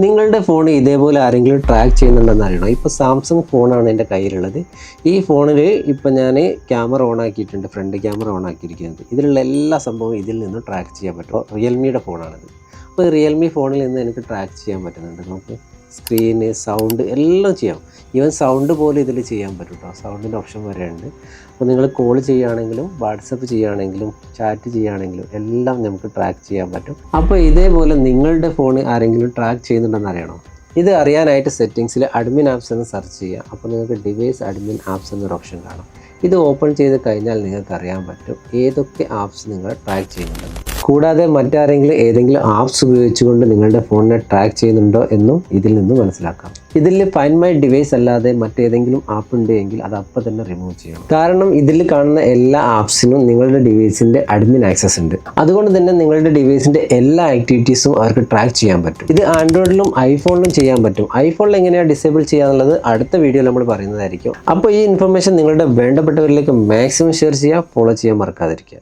നിങ്ങളുടെ ഫോൺ ഇതേപോലെ ആരെങ്കിലും ട്രാക്ക് ചെയ്യുന്നുണ്ടെന്ന് അറിയണം. ഇപ്പോൾ സാംസങ് ഫോണാണ് എൻ്റെ കയ്യിലുള്ളത്. ഈ ഫോണിൽ ഇപ്പോൾ ഞാൻ ക്യാമറ ഓൺ ആക്കിയിട്ടുണ്ട്, ഫ്രണ്ട് ക്യാമറ ഓൺ ആക്കിയിരിക്കുന്നത്. ഇതിലുള്ള എല്ലാ സംഭവവും ഇതിൽ നിന്ന് ട്രാക്ക് ചെയ്യാൻ പറ്റും. റിയൽമിയുടെ ഫോണാണിത്. അപ്പോൾ റിയൽമി ഫോണിൽ നിന്ന് എനിക്ക് ട്രാക്ക് ചെയ്യാൻ പറ്റുന്നുണ്ട്. നമുക്ക് സ്ക്രീന്, സൗണ്ട് എല്ലാം ചെയ്യാം. ഈവൻ സൗണ്ട് പോലും ഇതിൽ ചെയ്യാൻ പറ്റും കേട്ടോ. സൗണ്ടിൻ്റെ ഓപ്ഷൻ വരെ ഉണ്ട്. അപ്പോൾ നിങ്ങൾ കോൾ ചെയ്യുകയാണെങ്കിലും വാട്സപ്പ് ചെയ്യുകയാണെങ്കിലും ചാറ്റ് ചെയ്യുകയാണെങ്കിലും എല്ലാം നമുക്ക് ട്രാക്ക് ചെയ്യാൻ പറ്റും. അപ്പോൾ ഇതേപോലെ നിങ്ങളുടെ ഫോൺ ആരെങ്കിലും ട്രാക്ക് ചെയ്യുന്നുണ്ടെന്ന് അറിയണോ? ഇത് അറിയാനായിട്ട് സെറ്റിങ്സിൽ അഡ്മിൻ ആപ്സ് എന്ന് സെർച്ച് ചെയ്യുക. അപ്പോൾ നിങ്ങൾക്ക് ഡിവൈസ് അഡ്മിൻ ആപ്സ് എന്നൊരു ഓപ്ഷൻ കാണാം. ഇത് ഓപ്പൺ ചെയ്ത് കഴിഞ്ഞാൽ നിങ്ങൾക്ക് അറിയാൻ പറ്റും ഏതൊക്കെ ആപ്സ് നിങ്ങൾ ട്രാക്ക് ചെയ്യുന്നുണ്ടെന്ന്. കൂടാതെ മറ്റാരെങ്കിലും ഏതെങ്കിലും ആപ്സ് ഉപയോഗിച്ചുകൊണ്ട് നിങ്ങളുടെ ഫോണിനെ ട്രാക്ക് ചെയ്യുന്നുണ്ടോ എന്നും ഇതിൽ നിന്ന് മനസ്സിലാക്കാം. ഇതിൽ ഫൈൻഡ് മൈ ഡിവൈസ് അല്ലാതെ മറ്റേതെങ്കിലും ആപ്പ് ഉണ്ട് എങ്കിൽ അത് അപ്പോൾ തന്നെ റിമൂവ് ചെയ്യണം. കാരണം ഇതിൽ കാണുന്ന എല്ലാ ആപ്സിനും നിങ്ങളുടെ ഡിവൈസിൻ്റെ അഡ്മിൻ ആക്സസ് ഉണ്ട്. അതുകൊണ്ട് തന്നെ നിങ്ങളുടെ ഡിവൈസിൻ്റെ എല്ലാ ആക്ടിവിറ്റീസും അവർക്ക് ട്രാക്ക് ചെയ്യാൻ പറ്റും. ഇത് ആൻഡ്രോയിഡിലും ഐഫോണിലും ചെയ്യാൻ പറ്റും. ഐഫോണിൽ എങ്ങനെയാണ് ഡിസേബിൾ ചെയ്യാന്നുള്ളത് അടുത്ത വീഡിയോയിൽ നമ്മൾ പറയുന്നതായിരിക്കും. അപ്പോൾ ഈ ഇൻഫർമേഷൻ നിങ്ങളുടെ വേണ്ടപ്പെട്ടവരിലേക്ക് മാക്സിമം ഷെയർ ചെയ്യുക, ഫോളോ ചെയ്യാൻ മറക്കാതിരിക്കുക.